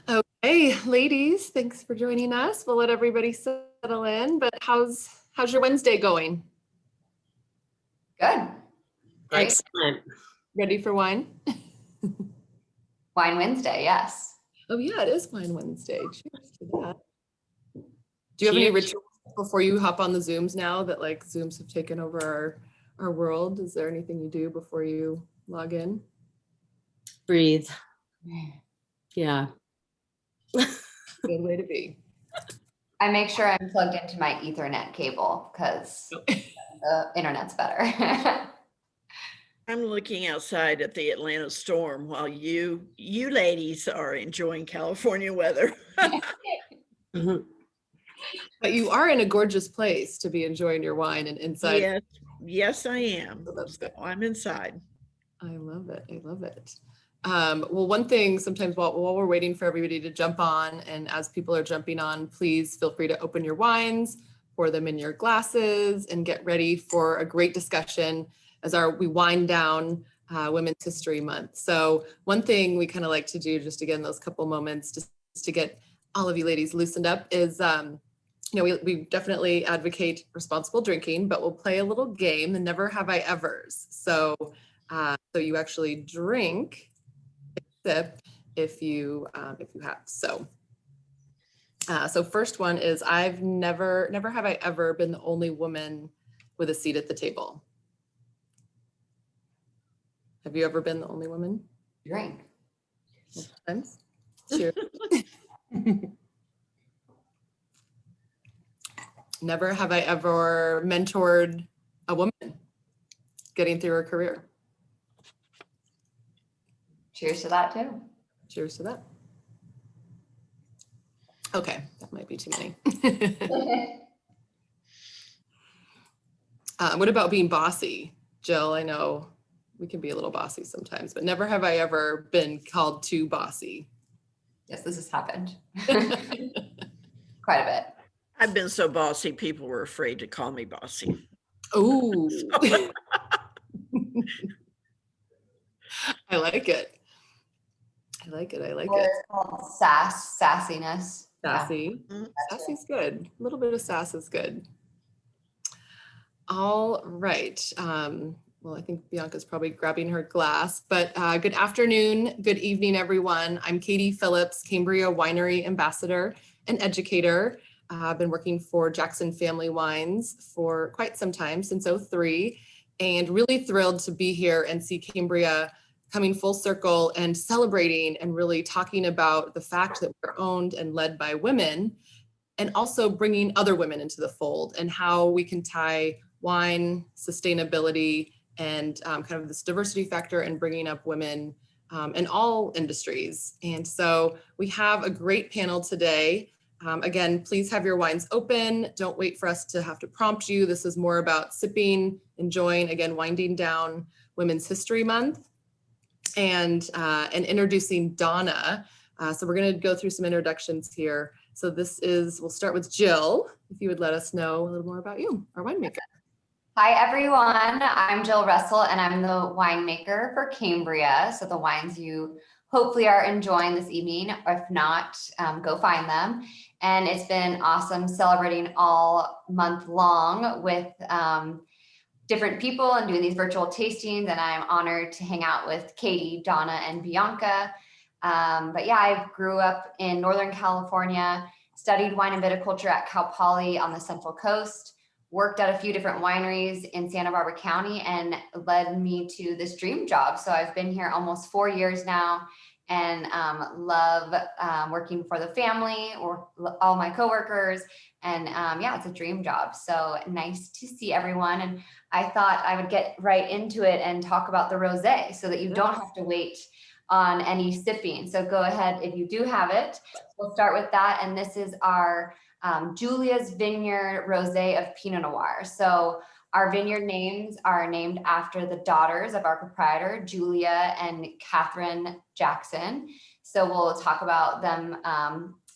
Okay, ladies, thanks for joining us. We'll let everybody settle in, but how's your Wednesday going? Good. Great. Excellent. Ready for wine? Wine Wednesday, yes. Oh yeah, it is Wine Wednesday. Cheers to that. Do you have any Cheers. rituals before you hop on the Zooms now that like Zooms have taken over our world? Is there anything you do before you log in? Breathe. Yeah. Good way to be. I make sure I'm plugged into my Ethernet cable because the internet's better. I'm looking outside at the Atlanta storm while you ladies are enjoying California weather. But you are in a gorgeous place to be enjoying your wine and inside. Yes, I am. So that's good. I'm inside. I love it. I love it. Well, one thing sometimes while we're waiting for everybody to jump on, and as people are jumping on, please feel free to open your wines, pour them in your glasses, and get ready for a great discussion as we wind down Women's History Month. So one thing we kind of like to do, just again, those couple moments just to get all of you ladies loosened up is, we definitely advocate responsible drinking, but we'll play a little game, the Never Have I Evers. So you actually drink, sip if you have. So first one is I've never have I ever been the only woman with a seat at the table. Have you ever been the only woman? Drink. Sometimes. Cheers. Never have I ever mentored a woman getting through her career. Cheers to that too. Cheers to that. Okay, that might be too many. What about being bossy? Jill, I know we can be a little bossy sometimes, but never have I ever been called too bossy. Yes, this has happened. Quite a bit. I've been so bossy, people were afraid to call me bossy. Oh, I like it. I like it. It's called sassiness. Sassy. Yeah. Sassy's good. A little bit of sass is good. All right. Well, I think Bianca's probably grabbing her glass, but good afternoon, good evening, everyone. I'm Katie Phillips, Cambria Winery Ambassador and Educator. I've been working for Jackson Family Wines for quite some time, since '03, and really thrilled to be here and see Cambria coming full circle and celebrating and really talking about the fact that we're owned and led by women, and also bringing other women into the fold and how we can tie wine, sustainability, and kind of this diversity factor and bringing up women in all industries. And so we have a great panel today. Again, please have your wines open. Don't wait for us to have to prompt you. This is more about sipping, enjoying, again, winding down Women's History Month, and introducing Donna. So we're going to go through some introductions here. So we'll start with Jill, if you would let us know a little more about you, our winemaker. Hi, everyone. I'm Jill Russell, and I'm the winemaker for Cambria. So the wines you hopefully are enjoying this evening. If not, go find them. And it's been awesome celebrating all month long with different people and doing these virtual tastings. And I'm honored to hang out with Katie, Donna, and Bianca. But yeah, I grew up in Northern California, studied wine and viticulture at Cal Poly on the Central Coast, worked at a few different wineries in Santa Barbara County, and led me to this dream job. So I've been here almost 4 years now, and love working for the family or all my coworkers. And yeah, it's a dream job. So nice to see everyone. And I thought I would get right into it and talk about the rosé so that you don't have to wait on any sipping. So go ahead if you do have it. We'll start with that. And this is our Julia's Vineyard Rosé of Pinot Noir. So our vineyard names are named after the daughters of our proprietor, Julia and Catherine Jackson. So we'll talk about them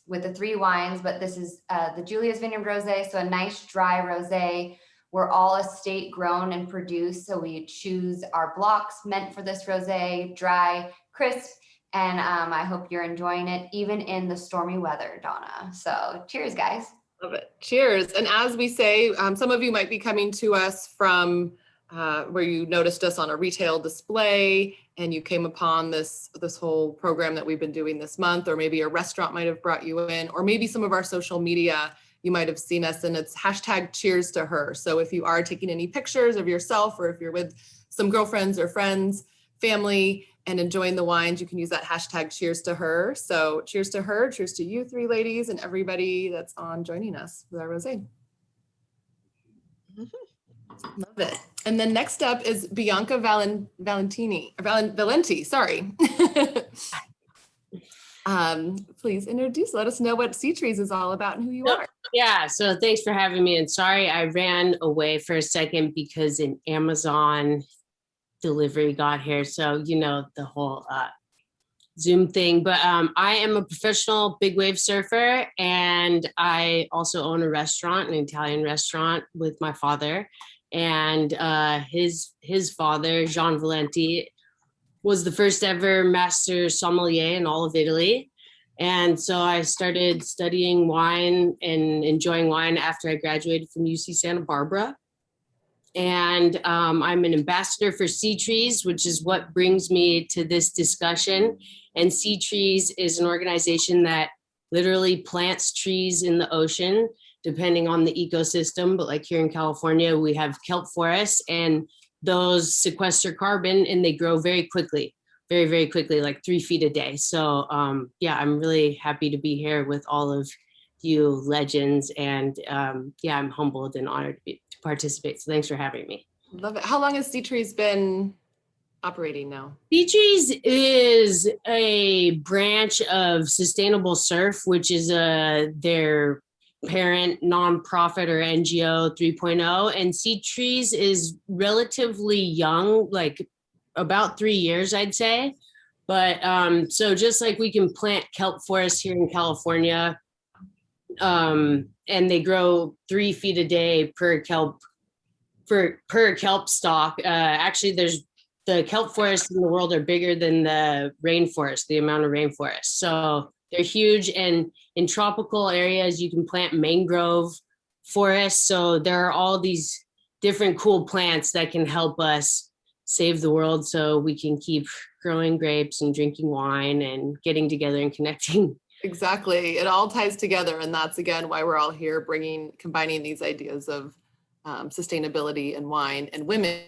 with the three wines, but this is the Julia's Vineyard Rosé. So a nice dry rosé. We're all estate grown and produced. So we choose our blocks meant for this rosé, dry, crisp, And I hope you're enjoying it, even in the stormy weather, Donna. So cheers, guys. Love it. Cheers. And as we say, some of you might be coming to us from where you noticed us on a retail display and you came upon this whole program that we've been doing this month, or maybe a restaurant might have brought you in, or maybe some of our social media, you might have seen us, and it's hashtag cheers to her. So if you are taking any pictures of yourself, or if you're with some girlfriends or friends, family, and enjoying the wines, you can use that hashtag cheers to her. So cheers to her, cheers to you three ladies and everybody that's on joining us with our rosé. Love it. And then next up is Bianca Valenti, sorry. Please introduce, let us know what SeaTrees is all about and who you are. Yeah, so thanks for having me. And sorry, I ran away for a second because an Amazon delivery got here. So, you know, the whole Zoom thing, but I am a professional big wave surfer, and I also own a restaurant, an Italian restaurant with my father, and his father, Jean Valenti, was the first ever master sommelier in all of Italy. And so I started studying wine and enjoying wine after I graduated from UC Santa Barbara. And I'm an ambassador for SeaTrees, which is what brings me to this discussion. And SeaTrees is an organization that literally plants trees in the ocean, depending on the ecosystem. But like here in California, we have kelp forests, and those sequester carbon, and they grow very quickly, very, very quickly, like 3 feet a day. So yeah, I'm really happy to be here with all of you legends. And yeah, I'm humbled and honored to participate. So thanks for having me. Love it. How long has SeaTrees been operating now? SeaTrees is a branch of Sustainable Surf, which is their parent nonprofit or NGO 3.0. And SeaTrees is relatively young, like about 3 years, I'd say. But so just like we can plant kelp forests here in California, and they grow 3 feet a day per kelp stalk. Actually, the kelp forests in the world are bigger than the rainforest, the amount of rainforest. So they're huge. And in tropical areas, you can plant mangrove forests. So there are all these different cool plants that can help us save the world so we can keep growing grapes and drinking wine and getting together and connecting. Exactly. It all ties together. And that's, again, why we're all here combining these ideas of sustainability and wine and women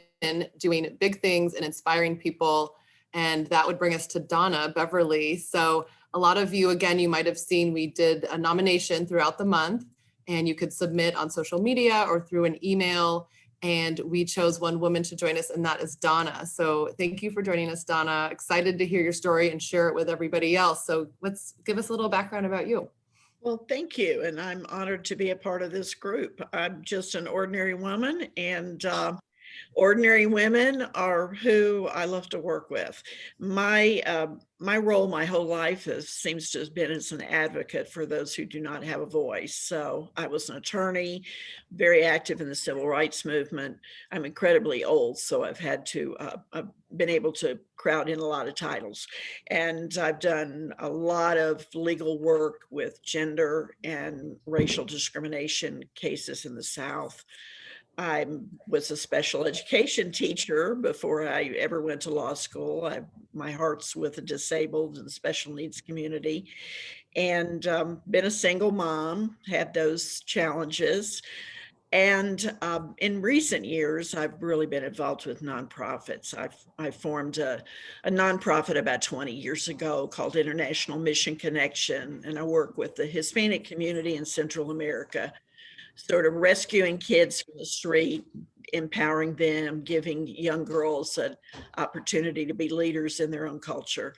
doing big things and inspiring people. And that would bring us to Donna Beverly. So a lot of you, again, you might have seen we did a nomination throughout the month, and you could submit on social media or through an email. And we chose one woman to join us, and that is Donna. So thank you for joining us, Donna. Excited to hear your story and share it with everybody else. So let's give us a little background about you. Well, thank you. And I'm honored to be a part of this group. I'm just an ordinary woman, and ordinary women are who I love to work with. My role my whole life seems to have been as an advocate for those who do not have a voice. So I was an attorney, very active in the civil rights movement. I'm incredibly old, so I've been able to crowd in a lot of titles. And I've done a lot of legal work with gender and racial discrimination cases in the South. I was a special education teacher before I ever went to law school. My heart's with the disabled and special needs community, and been a single mom, had those challenges. And in recent years, I've really been involved with nonprofits. I formed a nonprofit about 20 years ago called International Mission Connection, and I work with the Hispanic community in Central America, sort of rescuing kids from the street, empowering them, giving young girls an opportunity to be leaders in their own culture.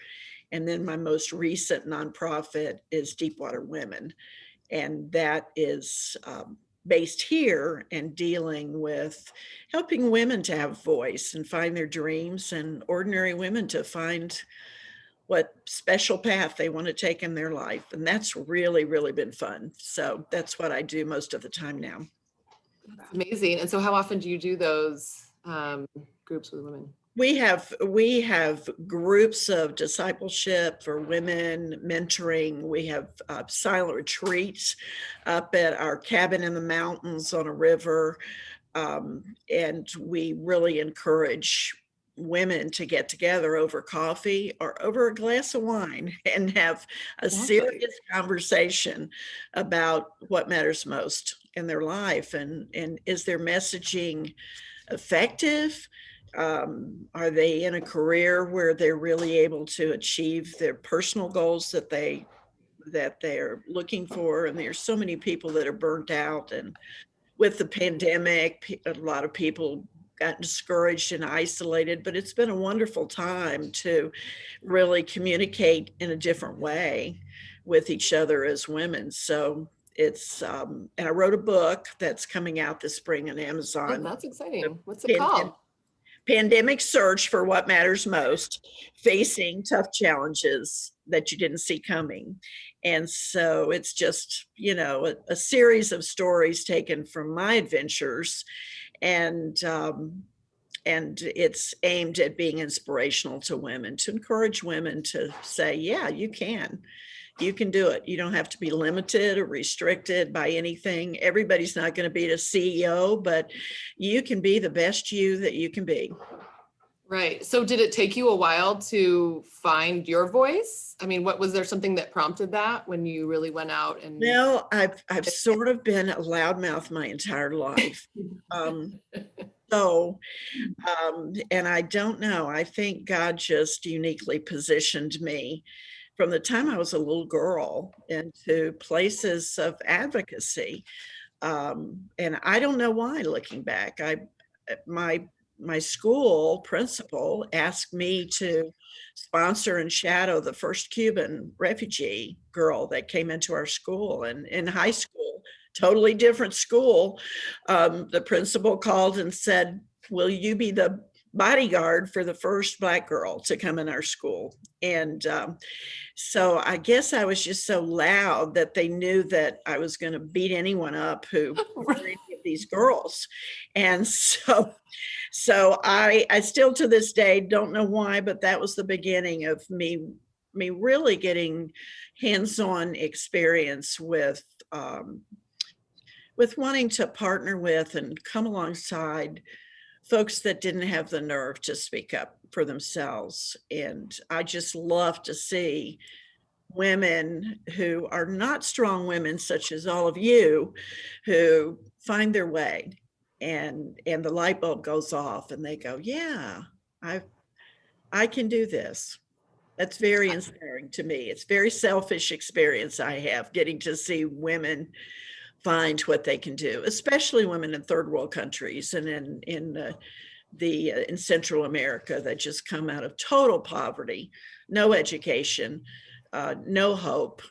And then my most recent nonprofit is Deepwater Women. And that is based here and dealing with helping women to have voice and find their dreams, and ordinary women to find what special path they want to take in their life. And that's really, really been fun. So that's what I do most of the time now. That's amazing. And so how often do you do those groups with women? We have groups of discipleship for women, mentoring. We have silent retreats up at our cabin in the mountains on a river. And we really encourage women to get together over coffee or over a glass of wine and have a Exactly. serious conversation about what matters most in their life. And is their messaging effective? Are they in a career where they're really able to achieve their personal goals that they're looking for? And there's so many people that are burnt out, and with the pandemic, a lot of people got discouraged and isolated, but it's been a wonderful time to really communicate in a different way with each other as women. So it's, and I wrote a book that's coming out this spring on Oh, Amazon. that's exciting. What's it Pandemic called? Pandemic Search for What Matters Most, Facing Tough Challenges That You Didn't See Coming. And so it's just, a series of stories taken from my adventures, and it's aimed at being inspirational to women, to encourage women to say, yeah, you can do it. You don't have to be limited or restricted by anything. Everybody's not going to be a CEO, but you can be the best you that you can be. Right. So did it take you a while to find your voice? I mean, was there something that prompted that when you really went out and? No, I've sort of been a loudmouth my entire life. And I don't know, I think God just uniquely positioned me from the time I was a little girl into places of advocacy. And I don't know why, looking back. My school principal asked me to sponsor and shadow the first Cuban refugee girl that came into our school. And in high school, totally different school, the principal called and said, will you be the bodyguard for the first Black girl to come in our school? And so I guess I was just so loud that they knew that I was going to beat anyone up who were any of these girls. And so I still to this day don't know why, but that was the beginning of me really getting hands-on experience with wanting to partner with and come alongside folks that didn't have the nerve to speak up for themselves. And I just love to see women who are not strong women, such as all of you, who find their way, and the light bulb goes off and they go, yeah, I can do this. That's very inspiring to me. It's a very selfish experience I have, getting to see women find what they can do, especially women in third world countries and in Central America that just come out of total poverty, no education, no hope,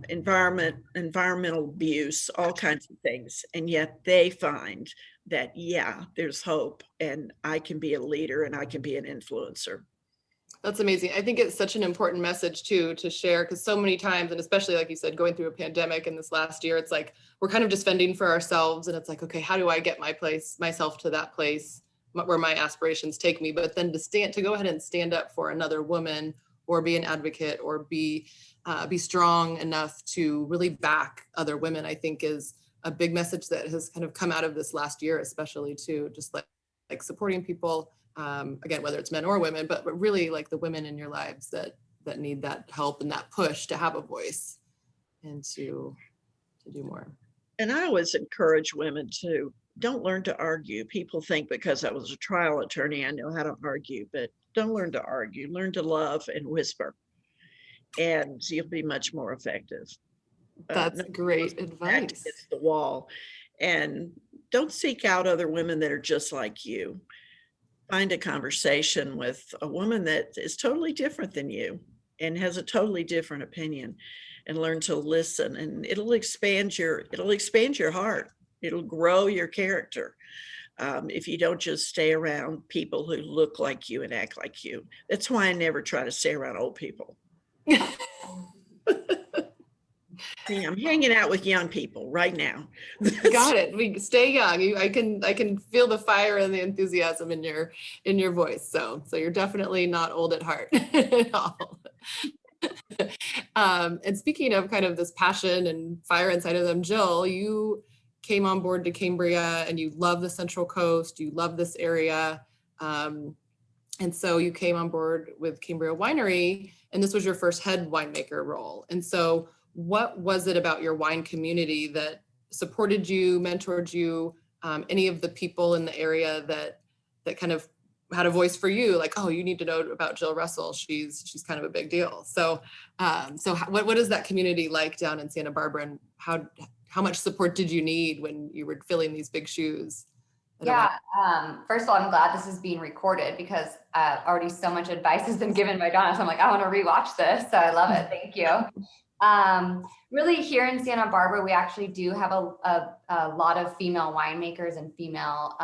environmental abuse, all kinds of things. And yet they find that, yeah, there's hope, and I can be a leader and I can be an influencer. That's amazing. I think it's such an important message too to share, because so many times, and especially like you said, going through a pandemic in this last year, it's like we're kind of just fending for ourselves, and it's like, okay, how do I get myself to that place where my aspirations take me? But then to go ahead and stand up for another woman, or be an advocate, or be strong enough to really back other women, I think is a big message that has kind of come out of this last year, especially too, just like supporting people. Again, whether it's men or women, but really like the women in your lives that need that help and that push to have a voice and to do more. And I always encourage women to don't learn to argue. People think because I was a trial attorney, I know how to argue, but don't learn to argue. Learn to love and whisper, and you'll be much more effective. That's great advice. Against the wall, and don't seek out other women that are just like you. Find a conversation with a woman that is totally different than you and has a totally different opinion, and learn to listen, and it'll expand your heart. It'll grow your character. If you don't just stay around people who look like you and act like you. That's why I never try to stay around old people. See, I'm hanging out with young people right now. Got it. We stay young. I can feel the fire and the enthusiasm in your voice. So you're definitely not old at heart at all. And speaking of kind of this passion and fire inside of them, Jill, you came on board to Cambria and you love the Central Coast. You love this area. And so you came on board with Cambria Winery, and this was your first head winemaker role. And so what was it about your wine community that supported you, mentored you, any of the people in the area that kind of had a voice for you, like, oh, you need to know about Jill Russell. She's kind of a big deal. So what is that community like down in Santa Barbara, and how much support did you need when you were filling these big shoes? Yeah, first of all, I'm glad this is being recorded because already so much advice has been given by Donna. So I'm like, I want to rewatch this. So I love it. Thank you. Really here in Santa Barbara, we actually do have a lot of female winemakers and female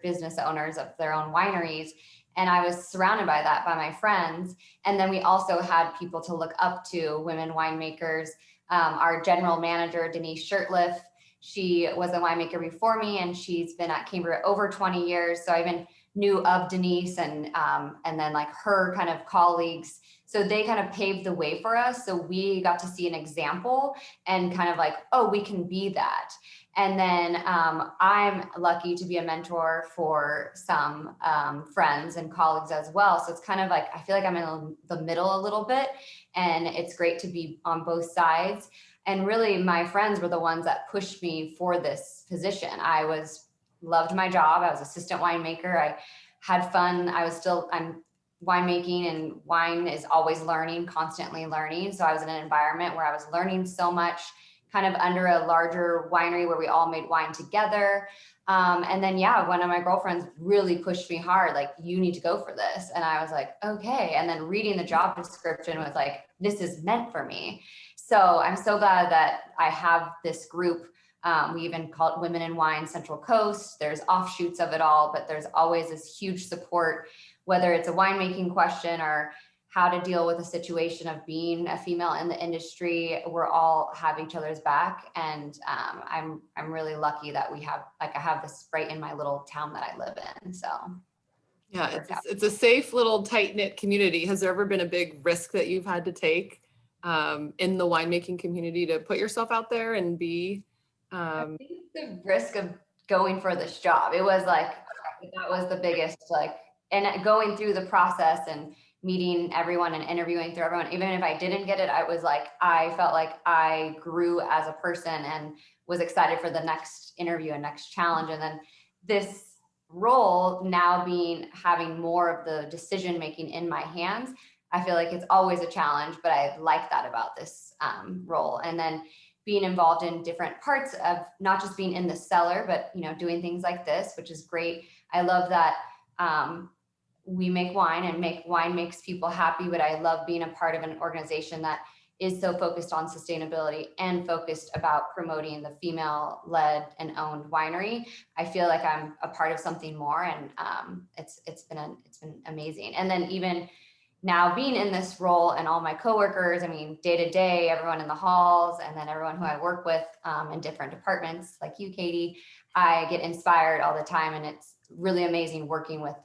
business owners of their own wineries. And I was surrounded by that by my friends. And then we also had people to look up to, women winemakers. Our general manager, Denise Shirtliff, she was a winemaker before me, and she's been at Cambria over 20 years. So I even knew of Denise and then like her kind of colleagues. So they kind of paved the way for us. So we got to see an example and kind of like, oh, we can be that. And then I'm lucky to be a mentor for some friends and colleagues as well. So it's kind of like, I feel like I'm in the middle a little bit, and it's great to be on both sides. And really my friends were the ones that pushed me for this position. Loved my job. I was assistant winemaker. I had fun. I'm winemaking, and wine is always learning, constantly learning. So I was in an environment where I was learning so much, kind of under a larger winery where we all made wine together. And then, one of my girlfriends really pushed me hard, like, you need to go for this. And I was like, okay. And then reading the job description was like, this is meant for me. So I'm so glad that I have this group. We even call it Women in Wine Central Coast. There's offshoots of it all, but there's always this huge support, whether it's a winemaking question or how to deal with a situation of being a female in the industry. We're all have each other's back. And I'm really lucky that I have this right in my little town that I live in. So yeah, it's a safe little tight knit community. Has there ever been a big risk that you've had to take in the winemaking community to put yourself out there and be? I think the risk of going for this job, it was like, that was the biggest, like, and going through the process and meeting everyone and interviewing through everyone, even if I didn't get it, I felt like I grew as a person and was excited for the next interview and next challenge. And then this role now having more of the decision making in my hands, I feel like it's always a challenge, but I like that about this role. And then being involved in different parts of not just being in the cellar, but doing things like this, which is great. I love that we make wine, and wine makes people happy, but I love being a part of an organization that is so focused on sustainability and focused about promoting the female-led and owned winery. I feel like I'm a part of something more, and it's been amazing. And then even now being in this role, and all my coworkers, day to day, everyone in the halls, and then everyone who I work with in different departments, like you, Katie, I get inspired all the time, and it's really amazing working with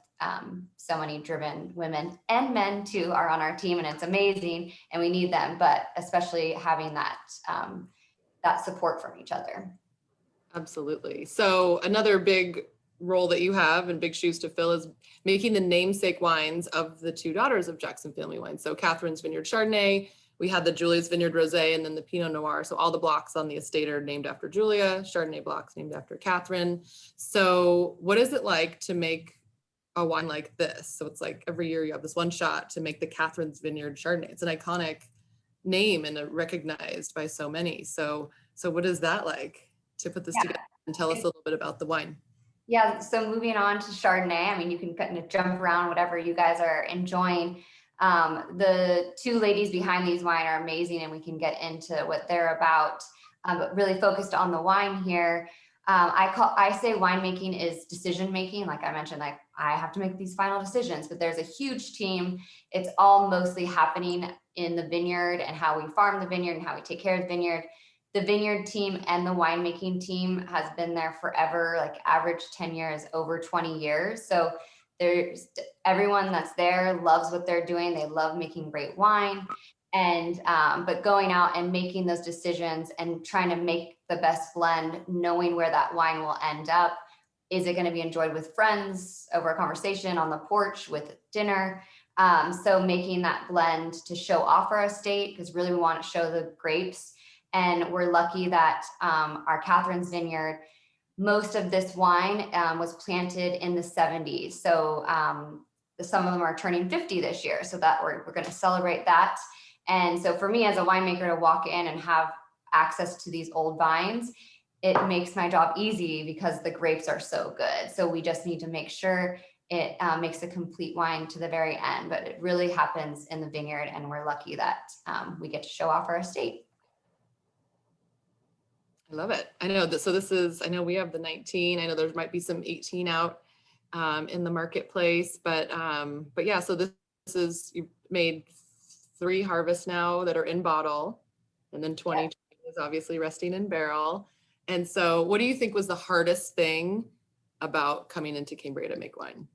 so many driven women and men too are on our team, and it's amazing, and we need them, but especially having that support from each other. Absolutely. So another big role that you have and big shoes to fill is making the namesake wines of the two daughters of Jackson Family Wines. So Catherine's Vineyard Chardonnay, we had the Julia's Vineyard Rosé, and then the Pinot Noir. So all the blocks on the estate are named after Julia, Chardonnay blocks named after Catherine. So what is it like to make a wine like this? So it's like every year you have this one shot to make the Catherine's Vineyard Chardonnay. It's an iconic name and recognized by so many. So what is that like to put this together, and tell us a little bit about the wine? Yeah, so moving on to Chardonnay, you can kind of jump around whatever you guys are enjoying. The two ladies behind these wine are amazing, and we can get into what they're about, but really focused on the wine here. I say winemaking is decision making. Like I mentioned, like I have to make these final decisions, but there's a huge team. It's all mostly happening in the vineyard and how we farm the vineyard and how we take care of the vineyard. The vineyard team and the winemaking team has been there forever, like average tenure is over 20 years. So there's everyone that's there loves what they're doing. They love making great wine. And but going out and making those decisions and trying to make the best blend, knowing where that wine will end up. Is it going to be enjoyed with friends over a conversation on the porch with dinner? So making that blend to show off our estate, because really we want to show the grapes. And we're lucky that our Catherine's vineyard, most of this wine was planted in the 70s. So some of them are turning 50 this year. So that we're going to celebrate that. And so for me as a winemaker to walk in and have access to these old vines, it makes my job easy because the grapes are so good. So we just need to make sure it makes a complete wine to the very end, but it really happens in the vineyard. And we're lucky that we get to show off our estate. I love it. I know that. So this is, I know we have the 19, I know there might be some 18 out in the marketplace, but yeah, so this is, you made 3 harvests now that are in bottle, and then 20 is obviously resting in barrel. And so what do you think was the hardest thing about coming into Cambria to make wine?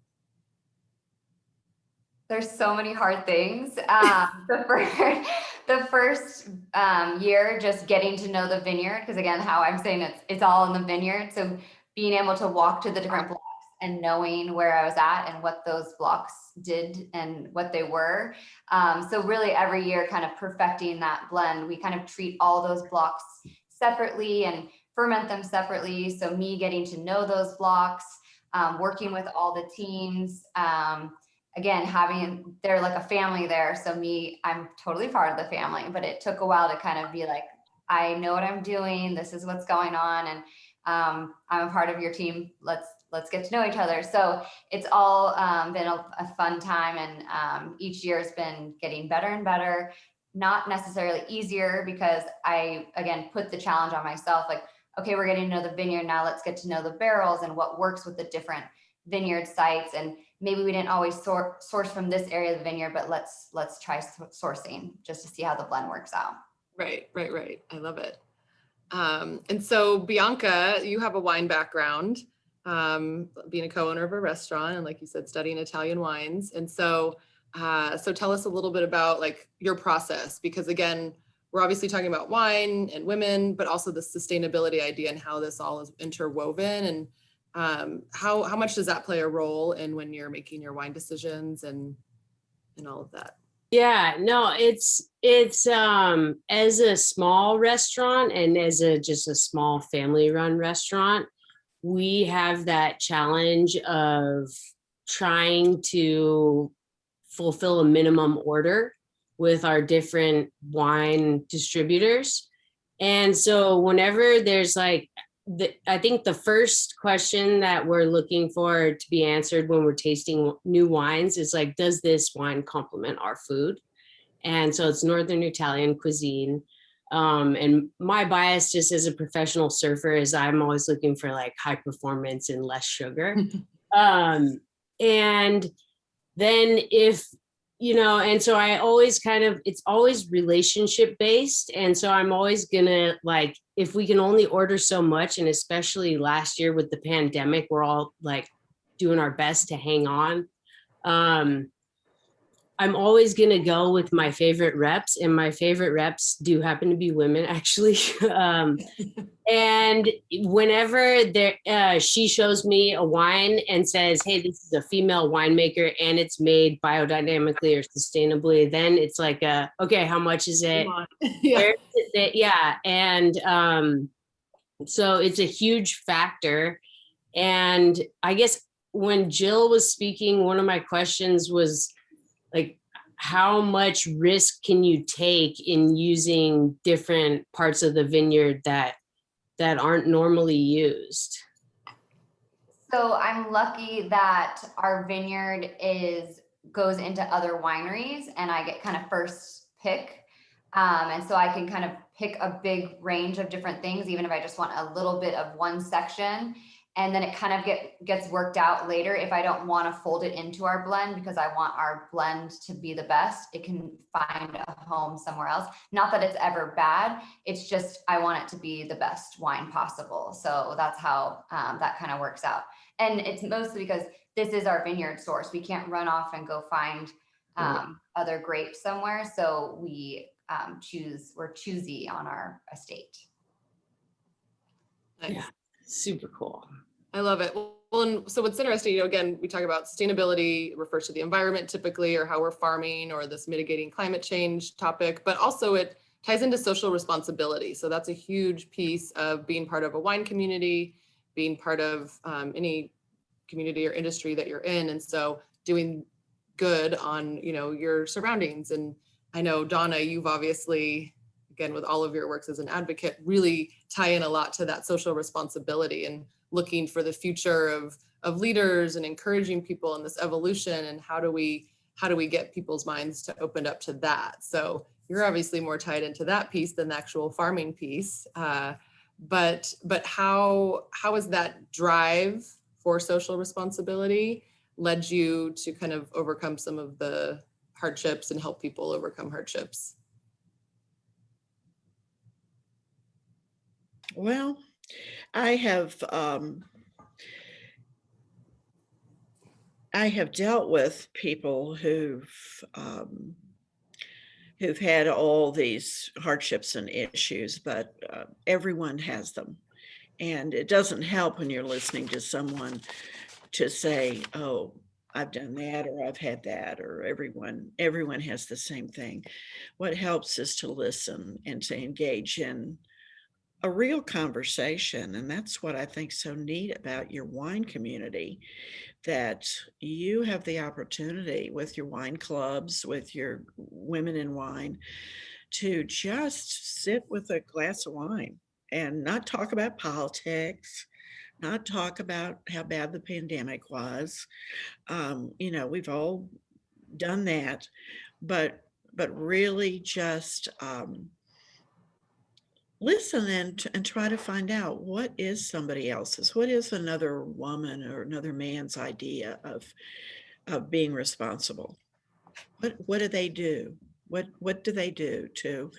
There's so many hard things. The first year, just getting to know the vineyard, because again, how I'm saying it's all in the vineyard. So being able to walk to the different blocks and knowing where I was at and what those blocks did and what they were. So really every year kind of perfecting that blend. We kind of treat all those blocks separately and ferment them separately. So me getting to know those blocks, working with all the teams, again, they're like a family there. So I'm totally part of the family, but it took a while to kind of be like, I know what I'm doing. This is what's going on. And I'm a part of your team. Let's get to know each other. So it's all been a fun time. And each year has been getting better and better, not necessarily easier, because I, again, put the challenge on myself. Like, okay, we're getting to know the vineyard. Now let's get to know the barrels and what works with the different vineyard sites. And maybe we didn't always source from this area of the vineyard, but let's try sourcing just to see how the blend works out. Right. I love it. And so Bianca, you have a wine background, being a co-owner of a restaurant, and like you said, studying Italian wines. And so tell us a little bit about like your process, because again, we're obviously talking about wine and women, but also the sustainability idea and how this all is interwoven, and how much does that play a role in when you're making your wine decisions and all of that? Yeah, no, it's as a small restaurant and as just a small family run restaurant, we have that challenge of trying to fulfill a minimum order with our different wine distributors. And so whenever there's like, I think the first question that we're looking for to be answered when we're tasting new wines is like, does this wine complement our food? And so it's Northern Italian cuisine. And my bias just as a professional surfer is I'm always looking for like high performance and less sugar. And then and so I always it's always relationship based. And so I'm always gonna like, if we can only order so much, and especially last year with the pandemic, we're all like doing our best to hang on. I'm always going to go with my favorite reps, and my favorite reps do happen to be women, actually. And whenever she shows me a wine and says, hey, this is a female winemaker and it's made biodynamically or sustainably, then it's like, okay, how much is it? Yeah. Where is it? Yeah. And so it's a huge factor. And I guess when Jill was speaking, one of my questions was, like, how much risk can you take in using different parts of the vineyard that aren't normally used? So I'm lucky that our vineyard goes into other wineries, and I get kind of first pick. And so I can kind of pick a big range of different things, even if I just want a little bit of one section. And then it kind of gets worked out later. If I don't want to fold it into our blend because I want our blend to be the best, it can find a home somewhere else. Not that it's ever bad. It's just, I want it to be the best wine possible. So that's how that kind of works out. And it's mostly because this is our vineyard source. We can't run off and go find other grapes somewhere. So we're choosy on our estate. Nice. Yeah, super cool. I love it. Well, and so what's interesting, again, we talk about sustainability, it refers to the environment typically, or how we're farming, or this mitigating climate change topic, but also it ties into social responsibility. So that's a huge piece of being part of a wine community, being part of any community or industry that you're in. And so doing good on, your surroundings. And I know, Donna, you've obviously, again, with all of your works as an advocate, really tie in a lot to that social responsibility and looking for the future of leaders and encouraging people in this evolution. And how do we get people's minds to open up to that? So you're obviously more tied into that piece than the actual farming piece. But how has that drive for social responsibility led you to kind of overcome some of the hardships and help people overcome hardships? Well, I have dealt with people who've had all these hardships and issues, but everyone has them. And it doesn't help when you're listening to someone to say, oh, I've done that, or I've had that, or everyone has the same thing. What helps is to listen and to engage in a real conversation. And that's what I think so neat about your wine community, that you have the opportunity with your wine clubs, with your women in wine, to just sit with a glass of wine and not talk about politics, not talk about how bad the pandemic was. We've all done that, but really just listen and try to find out what is somebody else's, what is another woman or another man's idea of being responsible. What do they do? What do they do to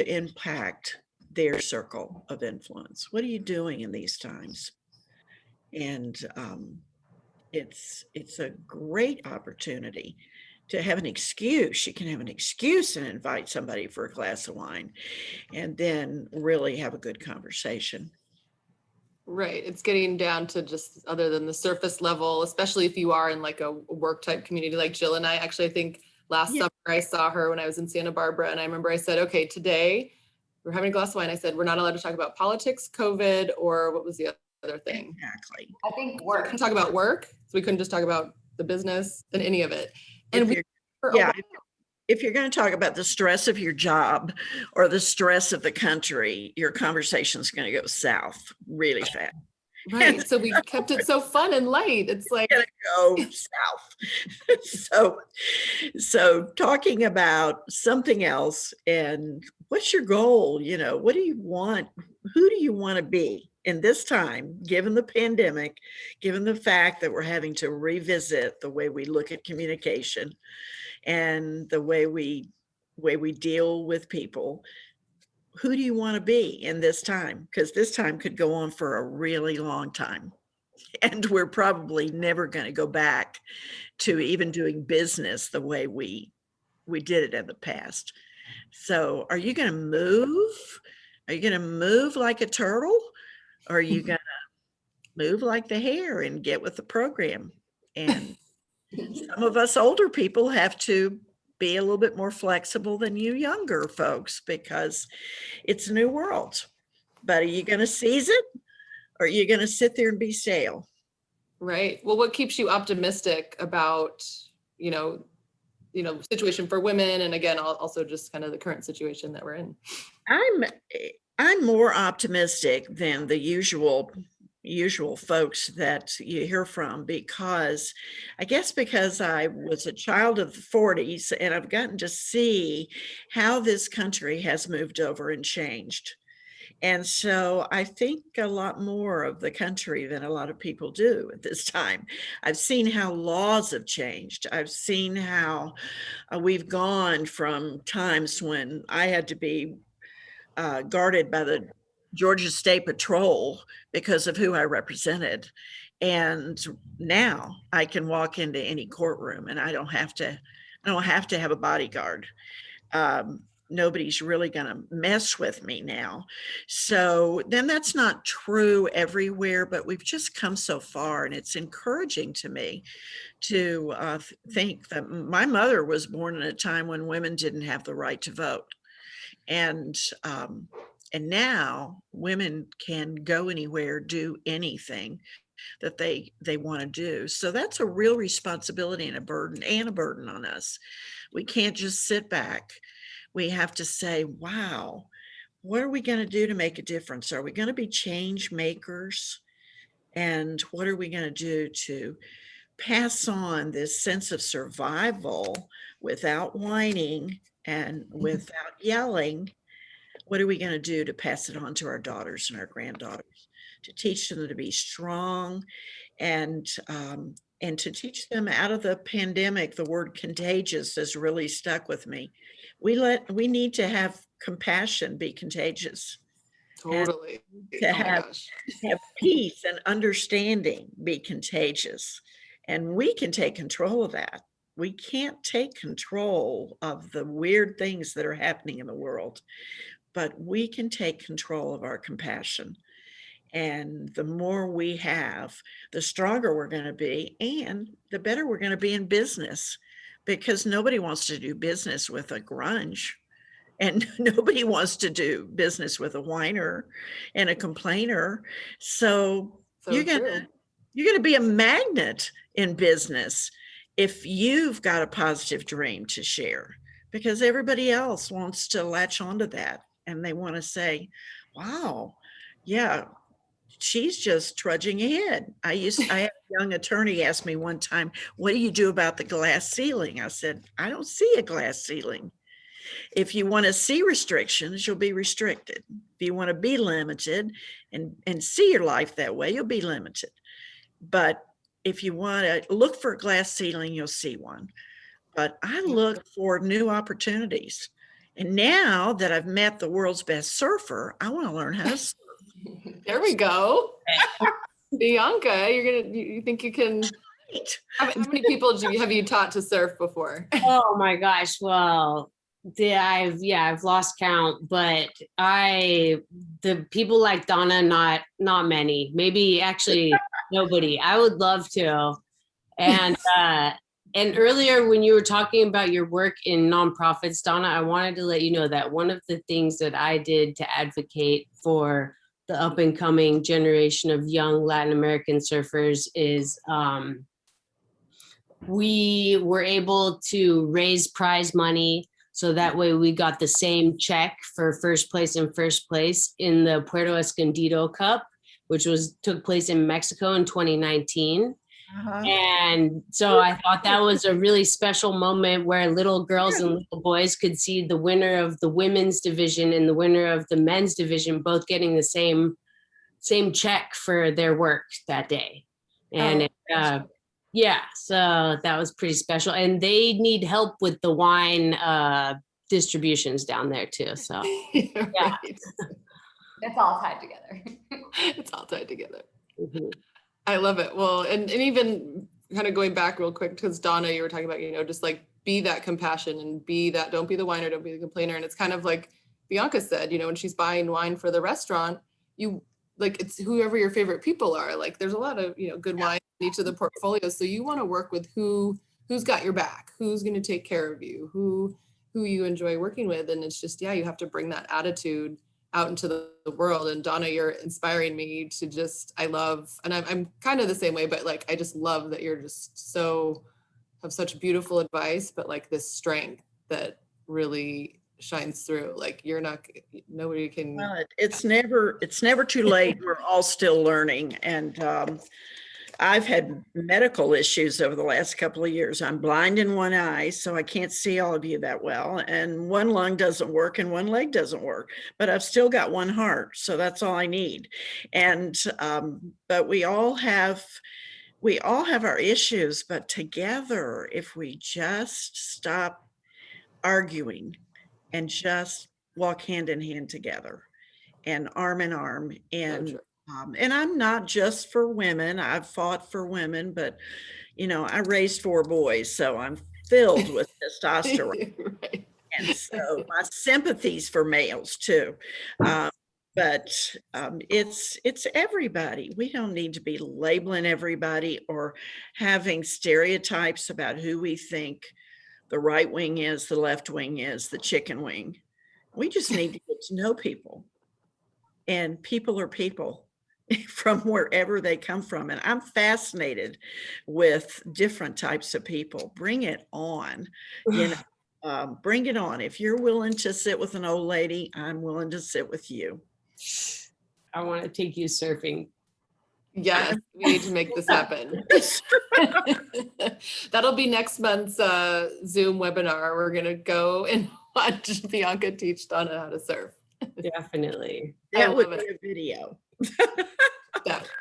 impact their circle of influence? What are you doing in these times? And it's a great opportunity to have an excuse. You can have an excuse and invite somebody for a glass of wine and then really have a good conversation. Right. It's getting down to just other than the surface level, especially if you are in like a work type community like Jill and I. Actually, I think last summer I saw her when I was in Santa Barbara, and I remember I said, okay, today we're having a glass of wine. I said, we're not allowed to talk about politics, COVID, or what was the other thing? Exactly. I think We work. couldn't talk about work. So we couldn't just talk about the business and any of it. If And if you're going to talk about the stress of your job or the stress of the country, your conversation's going to go south really fast. right. So we kept it so fun and light. It's like Go south. So talking about something else, and what's your goal? What do you want? Who do you want to be in this time, given the pandemic, given the fact that we're having to revisit the way we look at communication and the way we deal with people? Who do you want to be in this time? Because this time could go on for a really long time. And we're probably never going to go back to even doing business the way we did it in the past. So are you going to move? Are you going to move like a turtle? Or are you going to move like the hare and get with the program? And some of us older people have to be a little bit more flexible than you younger folks, because it's a new world. But are you going to seize it? Or are you going to sit there and be stale? right. Well, what keeps you optimistic about, situation for women, and again, also just kind of the current situation that we're in? I'm more optimistic than the usual folks that you hear from, because I was a child of the 40s and I've gotten to see how this country has moved over and changed. And so I think a lot more of the country than a lot of people do at this time. I've seen how laws have changed. I've seen how we've gone from times when I had to be guarded by the Georgia State Patrol because of who I represented. And now I can walk into any courtroom and I don't have to have a bodyguard. Nobody's really going to mess with me now. So then that's not true everywhere, but we've just come so far, and it's encouraging to me to think that my mother was born in a time when women didn't have the right to vote. And now women can go anywhere, do anything that they want to do. So that's a real responsibility and a burden on us. We can't just sit back. We have to say, wow, what are we going to do to make a difference? Are we going to be change makers? And what are we going to do to pass on this sense of survival without whining and without yelling? What are we going to do to pass it on to our daughters and our granddaughters, to teach them to be strong and to teach them out of the pandemic? The word contagious has really stuck with me. We need to have compassion be contagious. Totally. To Oh my have gosh. peace and understanding be contagious. And we can take control of that. We can't take control of the weird things that are happening in the world, but we can take control of our compassion. And the more we have, the stronger we're going to be, and the better we're going to be in business, because nobody wants to do business with a grunge, and nobody wants to do business with a whiner and a complainer. So you're true. going to be a magnet in business if you've got a positive dream to share, because everybody else wants to latch onto that, and they want to say, wow, yeah, she's just trudging ahead. I had a young attorney ask me one time, what do you do about the glass ceiling? I said, I don't see a glass ceiling. If you want to see restrictions, you'll be restricted. If you want to be limited and see your life that way, you'll be limited. But if you want to look for a glass ceiling, you'll see one. But I look for new opportunities. And now that I've met the world's best surfer, I want to learn how to surf. There we go. Bianca, you think you can, how many people have you taught to surf before? Oh my gosh. Well, I've lost count, but the people like Donna, not many, maybe actually nobody. I would love to. And earlier when you were talking about your work in nonprofits, Donna, I wanted to let you know that one of the things that I did to advocate for the up and coming generation of young Latin American surfers is we were able to raise prize money. So that way we got the same check for first place and first place in the Puerto Escondido Cup, which took place in Mexico in 2019. And so I thought that was a really special moment where little girls and little boys could see the winner of the women's division and the winner of the men's division both getting the same check for their work that day. And so that was pretty special. And they need help with the wine distributions down there too. So yeah. Right. It's all tied together. It's all tied together. Mm-hmm. I love it. Well, and even kind of going back real quick, because Donna, you were talking about, just like be that compassion and don't be the whiner, don't be the complainer. And it's kind of like Bianca said, when she's buying wine for the restaurant, it's whoever your favorite people are. Like there's a lot of, good wine in each of the portfolios. So you want to work with who's got your back, who's going to take care of you, who you enjoy working with. And it's just, you have to bring that attitude out into the world. And Donna, you're inspiring me to and I'm kind of the same way, but like, I just love that you're just have such beautiful advice, but like this strength that really shines through. Like nobody can. Well, it's never too late. We're all still learning. And I've had medical issues over the last couple of years. I'm blind in one eye, so I can't see all of you that well. And one lung doesn't work and one leg doesn't work, but I've still got one heart. So that's all I need. And, but we all have our issues, but together, if we just stop arguing and just walk hand in hand together and arm in arm, and I'm not just for women. I've fought for women, but I raised 4 boys, so I'm filled with testosterone. Right. And so my sympathies for males too. But it's everybody. We don't need to be labeling everybody or having stereotypes about who we think the right wing is, the left wing is, the chicken wing. We just need to get to know people. And people are people from wherever they come from. And I'm fascinated with different types of people. Bring it on, bring it on. If you're willing to sit with an old lady, I'm willing to sit with you. I want to take you surfing. Yes, we need to make this happen. That'll be next month's Zoom webinar. We're going to go and watch Bianca teach Donna how to surf. Definitely. That would be a video.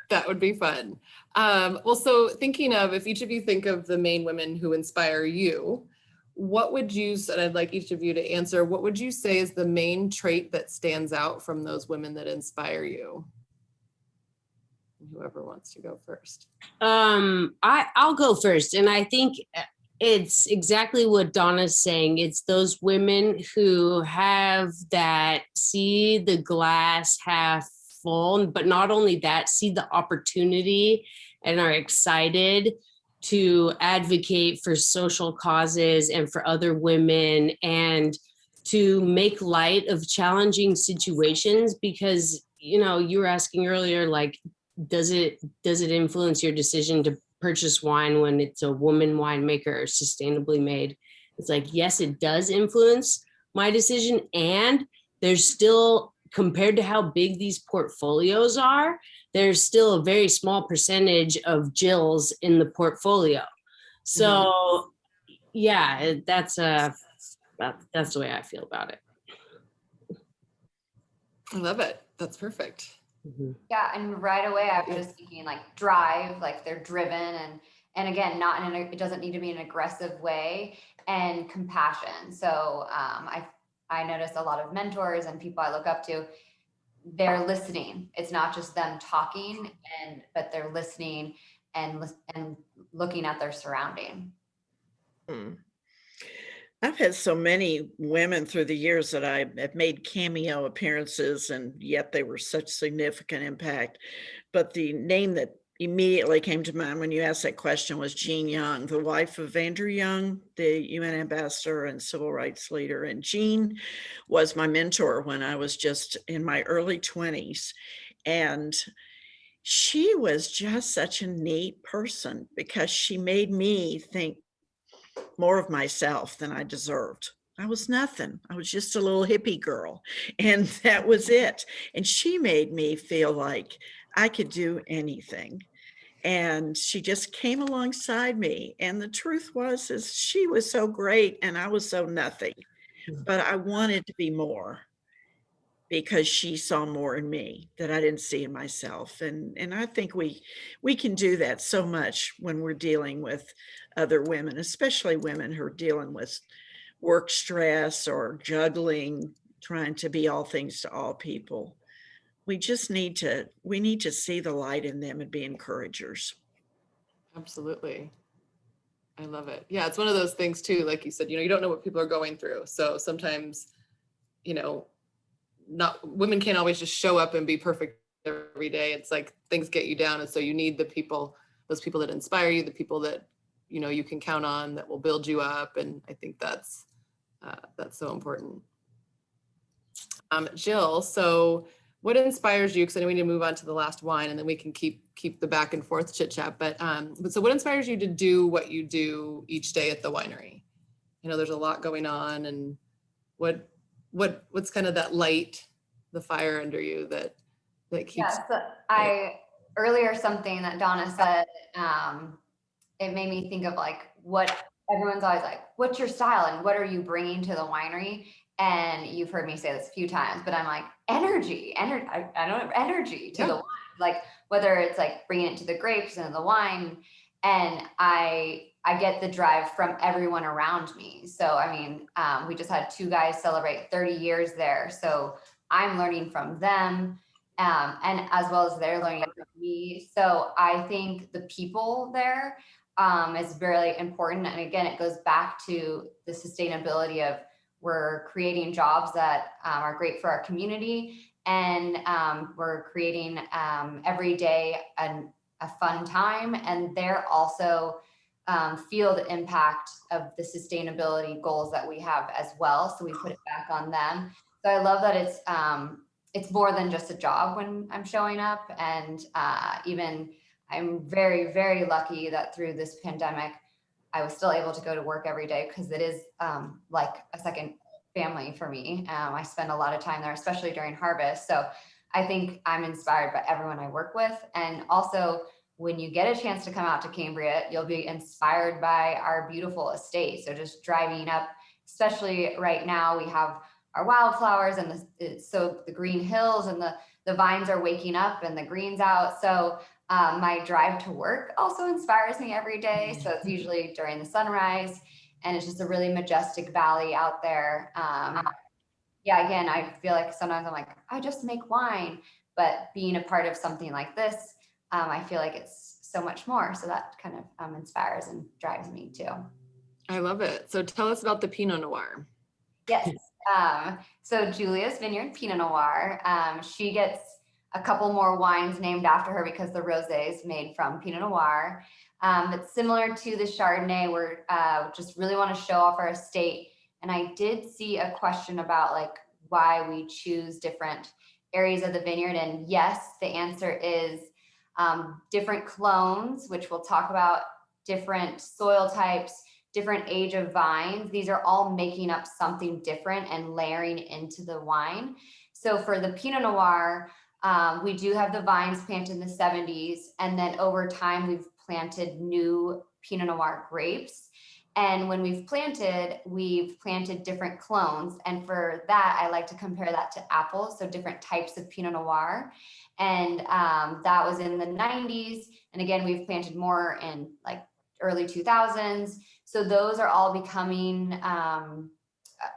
That would be fun. Well, so thinking of, if each of you think of the main women who inspire you, what would you, and I'd like each of you to answer, what would you say is the main trait that stands out from those women that inspire you? Whoever wants to go first. I'll go first. And I think it's exactly what Donna's saying. It's those women who have that, see the glass half full, but not only that, see the opportunity and are excited to advocate for social causes and for other women and to make light of challenging situations. Because, you were asking earlier, like, does it influence your decision to purchase wine when it's a woman winemaker or sustainably made? It's like, yes, it does influence my decision. And there's still, compared to how big these portfolios are, there's still a very small percentage of Jills in the portfolio. So yeah, that's the way I feel about it. I love it. That's perfect. Yeah, and right away I was just thinking like drive, like they're driven, and again, not in it doesn't need to be an aggressive way, and compassion. So I notice a lot of mentors and people I look up to, they're listening. It's not just them talking, but they're listening and looking at their surrounding. I've had so many women through the years that I have made cameo appearances, and yet they were such significant impact. But the name that immediately came to mind when you asked that question was Jean Young, the wife of Andrew Young, the UN ambassador and civil rights leader. And Jean was my mentor when I was just in my early 20s. And she was just such a neat person because she made me think more of myself than I deserved. I was nothing. I was just a little hippie girl, and that was it. And she made me feel like I could do anything. And she just came alongside me. And the truth is she was so great and I was so nothing, but I wanted to be more because she saw more in me that I didn't see in myself. And I think we can do that so much when we're dealing with other women, especially women who are dealing with work stress or juggling, trying to be all things to all people. We need to see the light in them and be encouragers. Absolutely. I love it. Yeah, it's one of those things too, like you said, you don't know what people are going through. So sometimes, women can't always just show up and be perfect every day. It's like things get you down. And so you need those people that inspire you, the people that, you can count on, that will build you up. And I think that's so important. Jill, so what inspires you? Because I know we need to move on to the last wine and then we can keep the back and forth chit chat. But so what inspires you to do what you do each day at the winery? There's a lot going on, and what's kind of that light, the fire under you that keeps. Yeah, so I earlier something that Donna said, it made me think of like what everyone's always like, what's your style and what are you bringing to the winery? And you've heard me say this a few times, but I'm like, energy. I don't have energy to the wine. Like whether it's like bringing it to the grapes and the wine. And I get the drive from everyone around me. So, I mean, we just had 2 guys celebrate 30 years there. So I'm learning from them. And as well as they're learning from me. So I think the people there is very important. And again, it goes back to the sustainability of we're creating jobs that are great for our community. And we're creating every day a fun time. And they're also feel the impact of the sustainability goals that we have as well. So we put it back on them. So I love that it's more than just a job when I'm showing up. And even I'm very, very lucky that through this pandemic, I was still able to go to work every day because it is like a second family for me. I spend a lot of time there, especially during harvest. So I think I'm inspired by everyone I work with. And also when you get a chance to come out to Cambria, you'll be inspired by our beautiful estate. So just driving up, especially right now, we have our wildflowers and so the green hills and the vines are waking up and the green's out. So my drive to work also inspires me every day. So it's usually during the sunrise and it's just a really majestic valley out there. Yeah, again, I feel like sometimes I'm like, I just make wine, but being a part of something like this, I feel like it's so much more. So that kind of inspires and drives me too. I love it. So tell us about the Pinot Noir. Yes. So Julia's Vineyard Pinot Noir, she gets a couple more wines named after her because the rosé is made from Pinot Noir. It's similar to the Chardonnay. We're just really want to show off our estate. And I did see a question about like why we choose different areas of the vineyard. And yes, the answer is different clones, which we'll talk about, different soil types, different age of vines. These are all making up something different and layering into the wine. So for the Pinot Noir, we do have the vines planted in the 70s. And then over time, we've planted new Pinot Noir grapes. And when we've planted different clones. And for that, I like to compare that to apples. So different types of Pinot Noir. And that was in the 90s. And again, we've planted more in like early 2000s. So those are all becoming,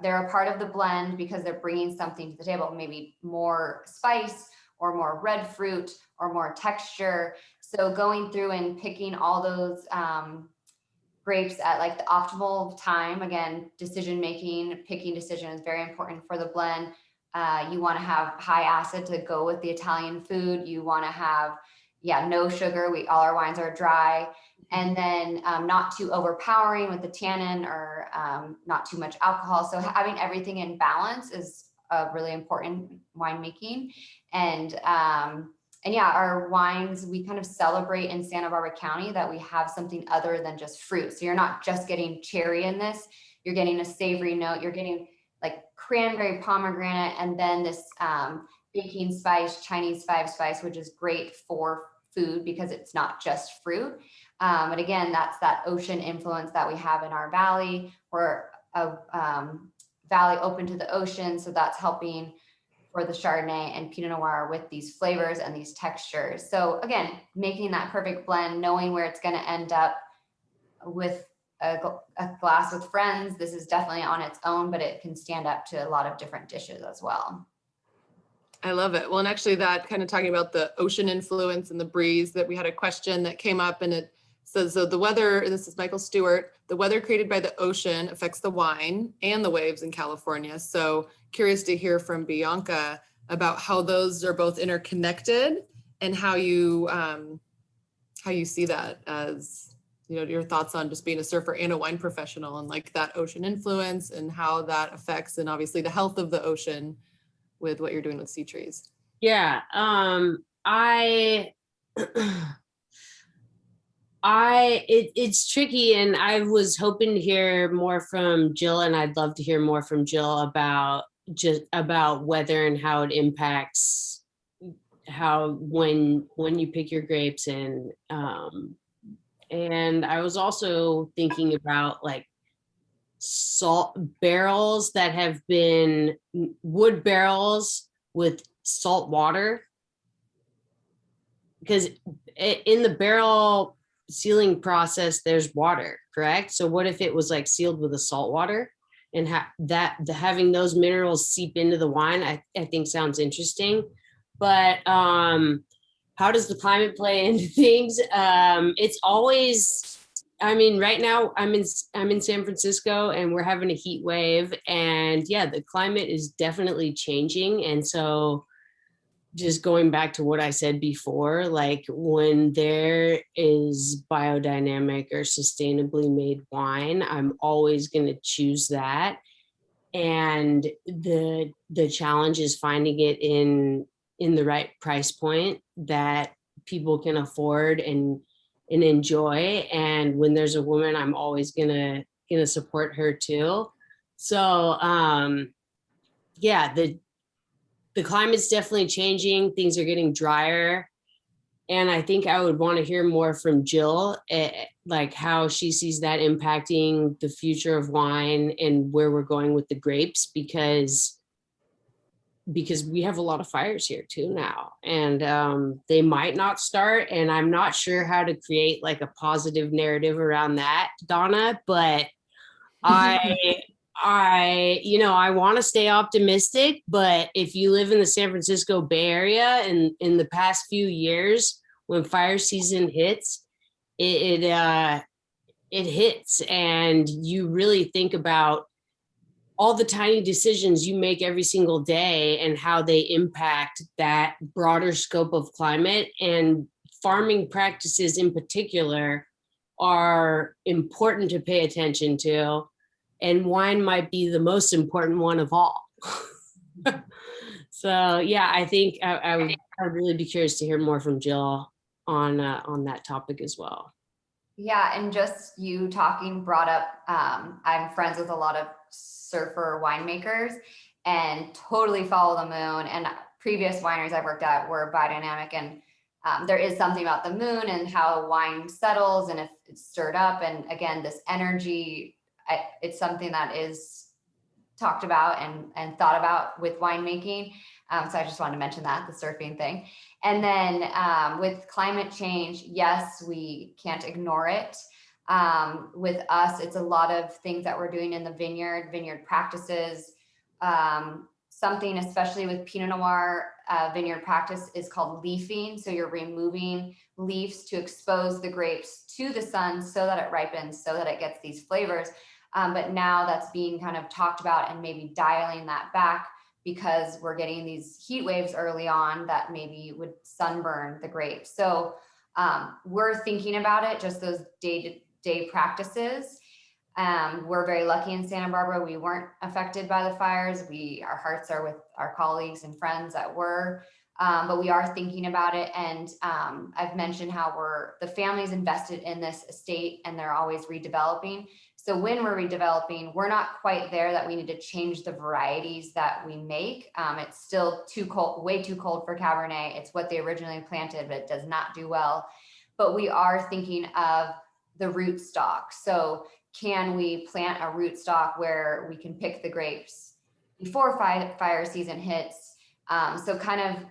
they're a part of the blend because they're bringing something to the table, maybe more spice or more red fruit or more texture. So going through and picking all those grapes at like the optimal time, again, picking decision is very important for the blend. You want to have high acid to go with the Italian food. You want to have, no sugar. All our wines are dry. And then not too overpowering with the tannin or not too much alcohol. So having everything in balance is really important winemaking. And our wines, we kind of celebrate in Santa Barbara County that we have something other than just fruit. So you're not just getting cherry in this, you're getting a savory note, you're getting like cranberry, pomegranate, and then this baking spice, Chinese 5-spice, which is great for food because it's not just fruit. But again, that's that ocean influence that we have in our valley. We're a valley open to the ocean. So that's helping for the Chardonnay and Pinot Noir with these flavors and these textures. So again, making that perfect blend, knowing where it's going to end up with a glass with friends. This is definitely on its own, but it can stand up to a lot of different dishes as well. I love it. Well, and actually that kind of talking about the ocean influence and the breeze, that we had a question that came up and it says, so the weather, this is Michael Stewart, the weather created by the ocean affects the wine and the waves in California. So curious to hear from Bianca about how those are both interconnected and how you see that as, your thoughts on just being a surfer and a wine professional and like that ocean influence and how that affects, and obviously the health of the ocean with what you're doing with SeaTrees. Yeah, it's tricky, and I was hoping to hear more from Jill, and I'd love to hear more from Jill about weather and how it impacts how when you pick your grapes, and I was also thinking about like salt barrels that have been wood barrels with salt water, because in the barrel sealing process there's water, correct? So what if it was like sealed with a salt water, and having those minerals seep into the wine, I think sounds interesting. But how does the climate play into things? It's always, I mean, right now I'm in San Francisco and we're having a heat wave, and yeah, the climate is definitely changing. And so just going back to what I said before, like when there is biodynamic or sustainably made wine, I'm always going to choose that. And the challenge is finding it in the right price point that people can afford and enjoy. And when there's a woman, I'm always gonna support her too. So yeah, the climate's definitely changing. Things are getting drier. And I think I would want to hear more from Jill, like how she sees that impacting the future of wine and where we're going with the grapes, because we have a lot of fires here too now, and they might not start. And I'm not sure how to create like a positive narrative around that, Donna, but I want to stay optimistic, but if you live in the San Francisco Bay Area, and in the past few years, when fire season hits, it hits, and you really think about all the tiny decisions you make every single day and how they impact that broader scope of climate. And farming practices in particular are important to pay attention to. And wine might be the most important one of all. So yeah, I think I would really be curious to hear more from Jill on that topic as well. Yeah, and just you talking brought up, I'm friends with a lot of surfer winemakers and totally follow the moon. And previous wineries I've worked at were biodynamic, and there is something about the moon and how wine settles and if it's stirred up. And again, this energy, it's something that is talked about and thought about with winemaking. So I just wanted to mention that, the surfing thing. And then with climate change, yes, we can't ignore it. With us, it's a lot of things that we're doing in the vineyard practices. Something, especially with Pinot Noir vineyard practice, is called leafing. So you're removing leaves to expose the grapes to the sun so that it ripens, so that it gets these flavors. But now that's being kind of talked about and maybe dialing that back, because we're getting these heat waves early on that maybe would sunburn the grapes. So we're thinking about it, just those day-to-day practices. We're very lucky in Santa Barbara. We weren't affected by the fires. Our hearts are with our colleagues and friends that were, but we are thinking about it. And I've mentioned how the family's invested in this estate and they're always redeveloping. So when we're redeveloping, we're not quite there that we need to change the varieties that we make. It's still too cold, way too cold for Cabernet. It's what they originally planted, but it does not do well. But we are thinking of the root stock. So can we plant a root stock where we can pick the grapes before fire season hits? So kind of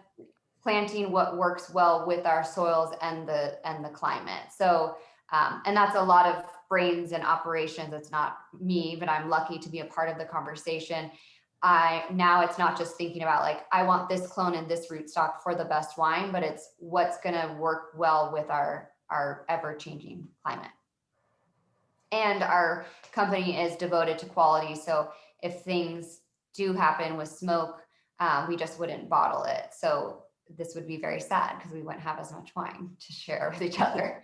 planting what works well with our soils and the climate. So and that's a lot of brains and operations. It's not me, but I'm lucky to be a part of the conversation. Now it's not just thinking about like, I want this clone and this rootstock for the best wine, but it's what's going to work well with our ever-changing climate. And our company is devoted to quality. So if things do happen with smoke, we just wouldn't bottle it. So this would be very sad because we wouldn't have as much wine to share with each other.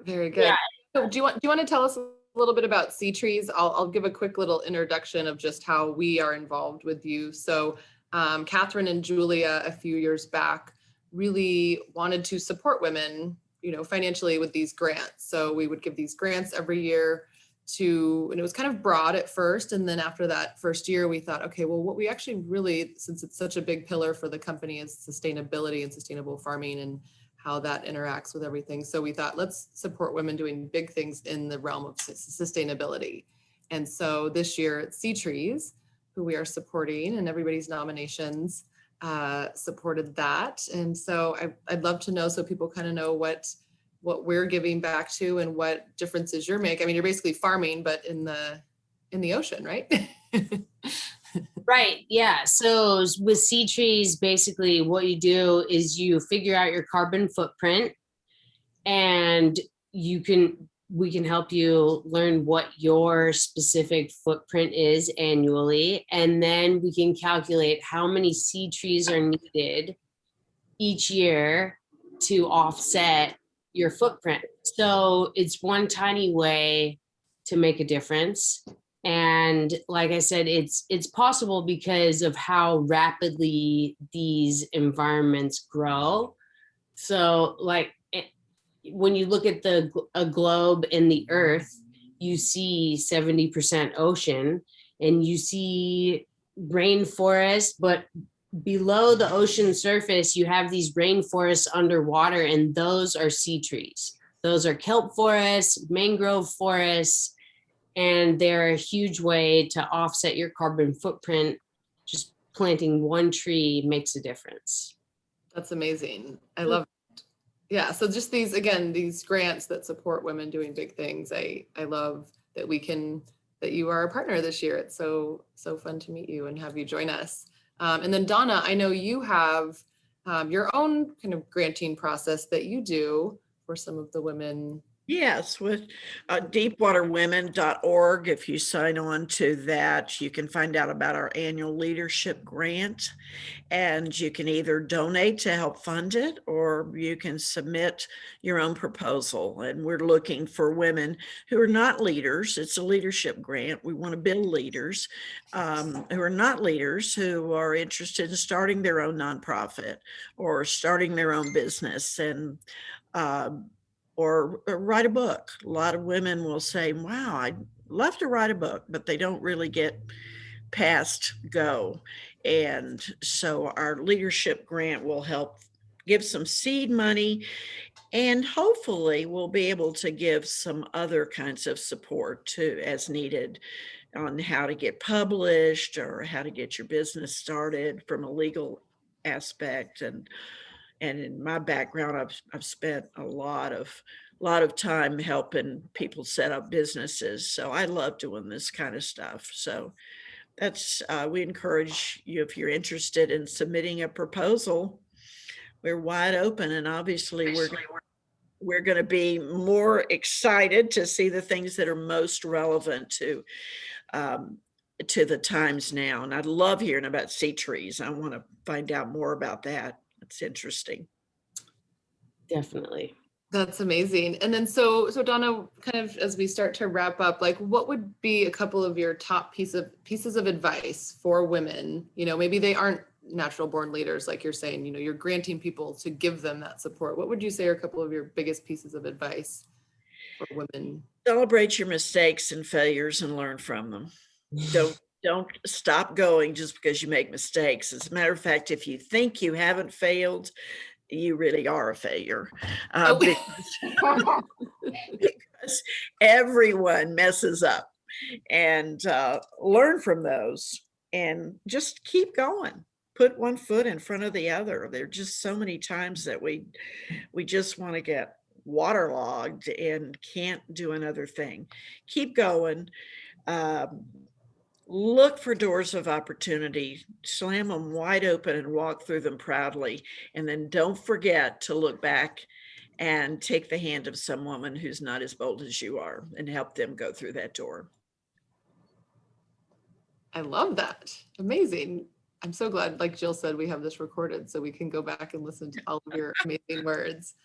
Very good. Yeah. So do you want to tell us a little bit about SeaTrees? I'll give a quick little introduction of just how we are involved with you. So Catherine and Julia a few years back really wanted to support women, financially with these grants. So we would give these grants every year and it was kind of broad at first. And then after that first year, we thought, okay, well, what we actually really, since it's such a big pillar for the company, is sustainability and sustainable farming and how that interacts with everything. So we thought, let's support women doing big things in the realm of sustainability. And so this year at SeaTrees, who we are supporting, and everybody's nominations supported that. And so I'd love to know, so people kind of know what we're giving back to and what differences you're making. I mean, you're basically farming, but in the ocean, right? Right. Yeah. So with SeaTrees, basically what you do is you figure out your carbon footprint, and we can help you learn what your specific footprint is annually. And then we can calculate how many seed trees are needed each year to offset your footprint. So it's one tiny way to make a difference. And like I said, it's possible because of how rapidly these environments grow. So like when you look at a globe in the earth, you see 70% ocean and you see rainforest, but below the ocean surface, you have these rainforests underwater, and those are sea trees. Those are kelp forests, mangrove forests, and they're a huge way to offset your carbon footprint. Just planting one tree makes a difference. That's amazing. I love it. Yeah, so just these grants that support women doing big things. I love that that you are a partner this year. It's so fun to meet you and have you join us. And then Donna, I know you have your own kind of granting process that you do for some of the women. Yes, with deepwaterwomen.org. If you sign on to that, you can find out about our annual leadership grant, and you can either donate to help fund it, or you can submit your own proposal. And we're looking for women who are not leaders. It's a leadership grant. We want to build leaders who are not leaders, who are interested in starting their own nonprofit or starting their own business, and or write a book. A lot of women will say, wow, I'd love to write a book, but they don't really get past go. And so our leadership grant will help give some seed money, and hopefully we'll be able to give some other kinds of support too, as needed, on how to get published or how to get your business started from a legal aspect. And in my background, I've spent a lot of time helping people set up businesses. So I love doing this kind of stuff. So that's, we encourage you, if you're interested in submitting a proposal, we're wide open. And obviously we're going to be more excited to see the things that are most relevant to the times now. And I love hearing about SeaTrees. I want to find out more about that. It's interesting. Definitely. That's amazing. And then so Donna, kind of as we start to wrap up, like what would be a couple of your top pieces of advice for women? You know, maybe they aren't natural born leaders, like you're saying, you know, you're granting people to give them that support. What would you say are a couple of your biggest pieces of advice for women? Celebrate your mistakes and failures and learn from them. Don't stop going just because you make mistakes. As a matter of fact, if you think you haven't failed, you really are a failure. Because everyone messes up, and learn from those and just keep going. Put one foot in front of the other. There are just so many times that we just want to get waterlogged and can't do another thing. Keep going. Look for doors of opportunity, slam them wide open and walk through them proudly. And then don't forget to look back and take the hand of some woman who's not as bold as you are and help them go through that door. I love that. Amazing. I'm so glad, like Jill said, we have this recorded so we can go back and listen to all of your amazing words.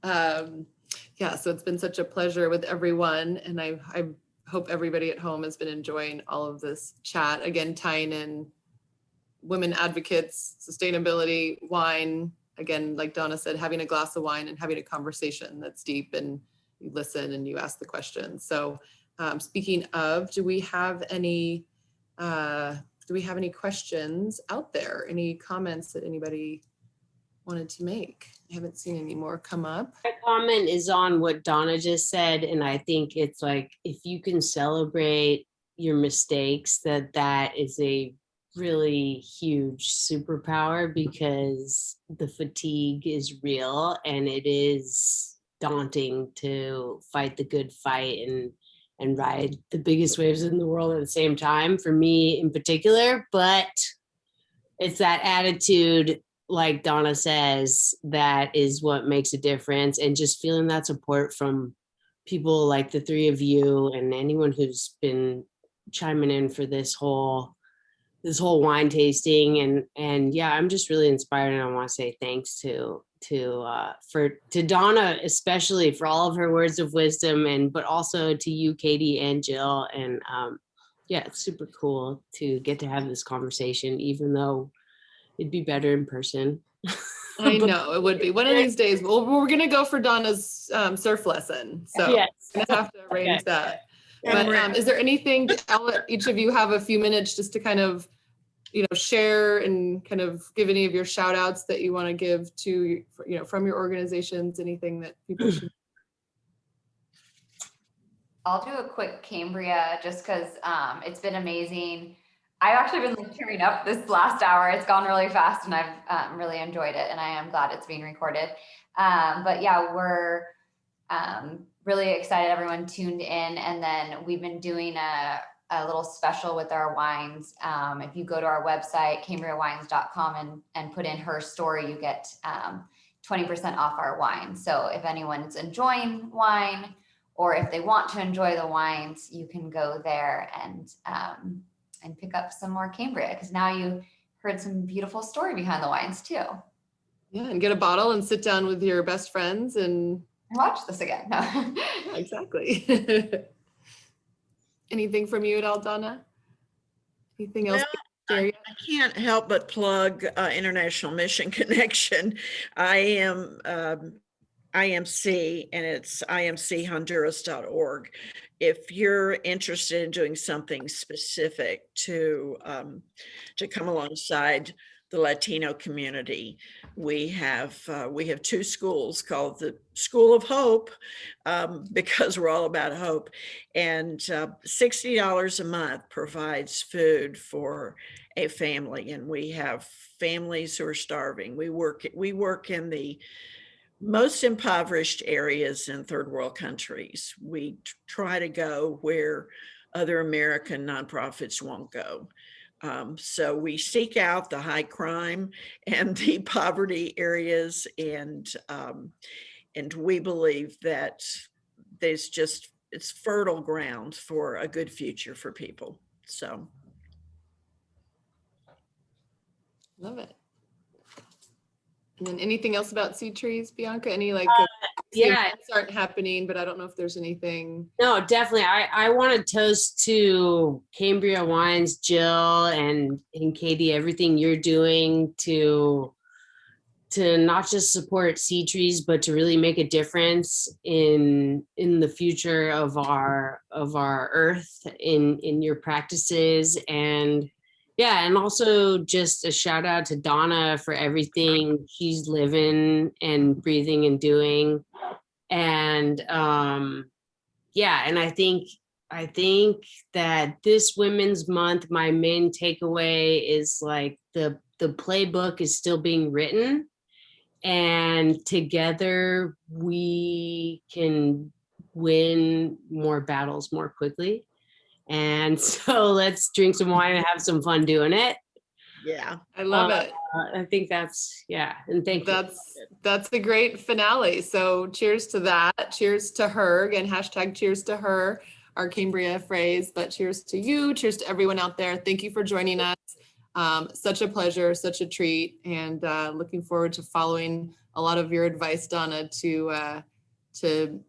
Yeah, so it's been such a pleasure with everyone. And I hope everybody at home has been enjoying all of this chat. Again, tying in women advocates, sustainability, wine. Again, like Donna said, having a glass of wine and having a conversation that's deep, and you listen and you ask the questions. So Speaking of, do we have any questions out there? Any comments that anybody wanted to make? I haven't seen any more come up. My comment is on what Donna just said, and I think it's like, if you can celebrate your mistakes, that is a really huge superpower, because the fatigue is real and it is daunting to fight the good fight and ride the biggest waves in the world at the same time, for me in particular. But it's that attitude, like Donna says, that is what makes a difference. And just feeling that support from people like the three of you and anyone who's been chiming in for this whole wine tasting. And yeah, I'm just really inspired, and I want to say thanks to Donna, especially for all of her words of wisdom, but also to you, Katie and Jill. And yeah, it's super cool to get to have this conversation, even though it'd be better in person. I know it would be one of these days. Well, we're gonna go for Donna's surf lesson, so Yes. I'm gonna have to arrange that. Yeah. But is there anything, I'll let each of you have a few minutes just to kind of, share and kind of give any of your shout outs that you want to give to, from your organizations, anything that people should. I'll do a quick Cambria just because it's been amazing. I've actually been like tearing up this last hour. It's gone really fast and I've really enjoyed it, and I am glad it's being recorded. But yeah, we're really excited everyone tuned in, and then we've been doing a little special with our wines. If you go to our website, cambriawines.com, and put in her story, you get 20% off our wine. So if anyone's enjoying wine, or if they want to enjoy the wines, you can go there and pick up some more Cambria, because now you heard some beautiful story behind the wines too. Yeah, and get a bottle and sit down with your best friends and watch this again. No. Yeah, exactly. Anything from you at all, Donna? Anything else? Well, I can't help but plug International Mission Connection. I am IMC, and it's imchonduras.org. If you're interested in doing something specific to come alongside the Latino community, we have two schools called the School of Hope, because we're all about hope, and $60 a month provides food for a family, and we have families who are starving. We work in the most impoverished areas in third world countries. We try to go where other American nonprofits won't go. So we seek out the high crime and the poverty areas, and we believe that it's fertile ground for a good future for people. So. Love it. And then anything else about SeaTrees, Bianca? Any events aren't happening, but I don't know if there's anything. No, definitely. I want to toast to Cambria Wines, Jill and Katie, everything you're doing to not just support SeaTrees, but to really make a difference in the future of our earth in your practices. And also just a shout out to Donna for everything she's living and breathing and doing. And and I think that this Women's Month, my main takeaway is like the playbook is still being written, and together we can win more battles more quickly. And so let's drink some wine and have some fun doing it. Yeah, I love it. I think that's, and thank you. That's a great finale. So cheers to that. Cheers to her. Again, hashtag cheers to her, our Cambria phrase, but cheers to you. Cheers to everyone out there. Thank you for joining us. Such a pleasure, such a treat, and looking forward to following a lot of your advice, Donna, to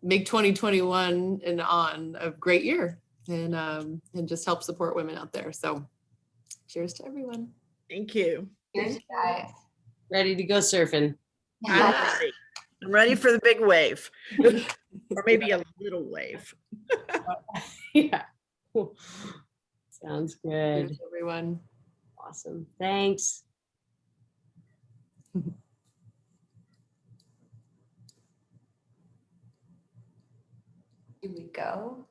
make 2021 and on a great year. And just help support women out there. So cheers to everyone. Thank you. Cheers, guys. Ready to go surfing. I'm ready for the big wave. or maybe a little wave. Yeah. Sounds good. Cheers, everyone. Awesome. Thanks. Do we go?